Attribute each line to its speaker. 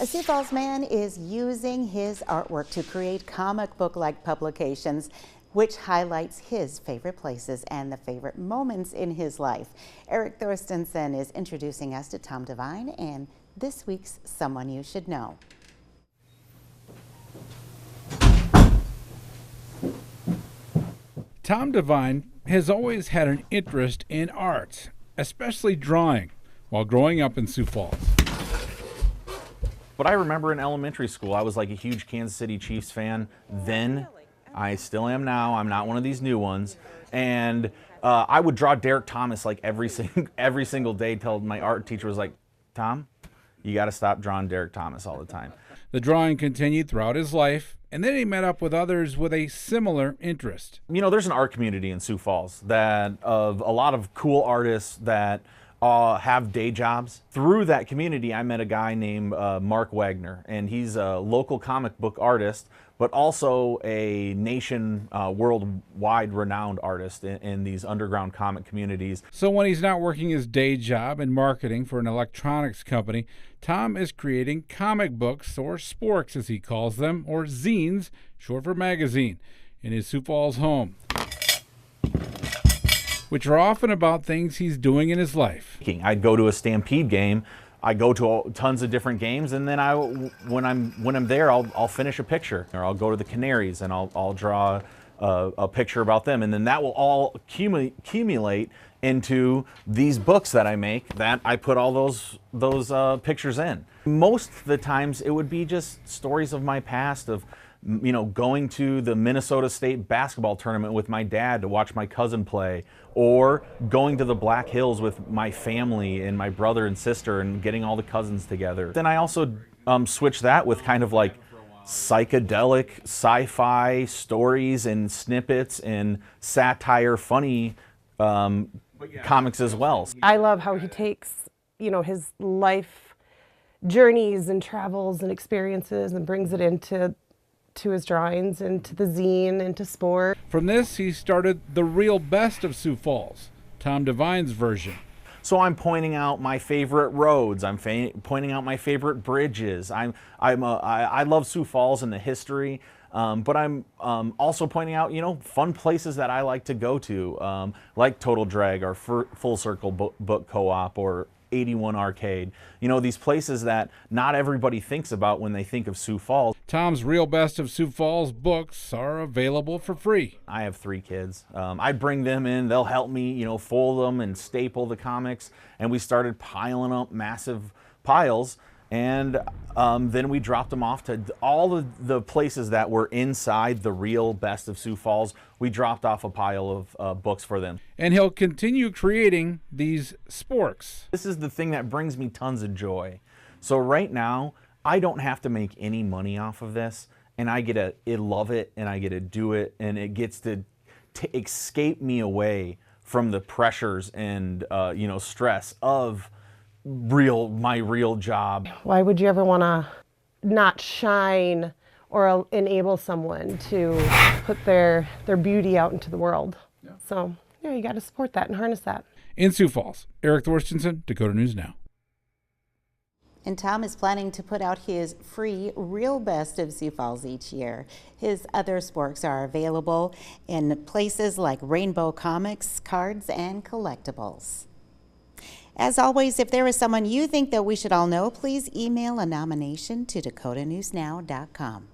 Speaker 1: A Sioux Falls man is using his artwork to create comic book-like publications which highlights his favorite places and the favorite moments in his life. Eric Thorstensen is introducing us to Tom Devine and this week's Someone You Should Know.
Speaker 2: Tom Devine has always had an interest in art, especially drawing, while growing up in Sioux Falls.
Speaker 3: But I remember in elementary school, I was like a huge Kansas City Chiefs fan then. I still am now. I'm not one of these new ones. And I would draw Derek Thomas like every single day till my art teacher was like, Tom, you got to stop drawing Derek Thomas all the time.
Speaker 2: The drawing continued throughout his life, and then he met up with others with a similar interest.
Speaker 3: You know, there's an art community in Sioux Falls that of a lot of cool artists that have day jobs. Through that community, I met a guy named Mark Wagner, and he's a local comic book artist, but also a worldwide renowned artist in these underground comic communities.
Speaker 2: So when he's not working his day job in marketing for an electronics company, Tom is creating comic books, or Sporks as he calls them, or Zines, short for magazine, in his Sioux Falls home, which are often about things he's doing in his life.
Speaker 3: I'd go to a Stampede game. I go to tons of different games, and then when I'm there, I'll finish a picture, or I'll go to the Canaries and I'll draw a picture about them, and then that will all accumulate into these books that I make, that I put all those pictures in. Most of the times, it would be just stories of my past, of going to the Minnesota State basketball tournament with my dad to watch my cousin play, or going to the Black Hills with my family and my brother and sister and getting all the cousins together. Then I also switch that with kind of like psychedelic sci-fi stories and snippets and satire, funny comics as well.
Speaker 4: I love how he takes, his life journeys and travels and experiences and brings it into his drawings, into the zine, into sport.
Speaker 2: From this, he started the real best of Sioux Falls, Tom Devine's version.
Speaker 3: So I'm pointing out my favorite roads. I'm pointing out my favorite bridges. I love Sioux Falls and the history, but I'm also pointing out fun places that I like to go to, like Total Drag or Full Circle Book Co-op or 81 Arcade. These places that not everybody thinks about when they think of Sioux Falls.
Speaker 2: Tom's Real Best of Sioux Falls books are available for free.
Speaker 3: I have 3 kids. I bring them in, they'll help me, fold them and staple the comics, and we started piling up massive piles, and then we dropped them off to all of the places that were inside the Real Best of Sioux Falls. We dropped off a pile of books for them.
Speaker 2: And he'll continue creating these Sporks.
Speaker 3: This is the thing that brings me tons of joy. So right now, I don't have to make any money off of this, and I get to love it, and I get to do it, and it gets to escape me away from the pressures and stress of my real job.
Speaker 4: Why would you ever want to not shine or enable someone to put their beauty out into the world? Yeah. So you got to support that and harness that.
Speaker 2: In Sioux Falls, Eric Thorstensen, Dakota News Now.
Speaker 1: And Tom is planning to put out his free Real Best of Sioux Falls each year. His other Sporks are available in places like Rainbow Comics, cards, and collectibles. As always, if there is someone you think that we should all know, please email a nomination to dakotanewsnow.com.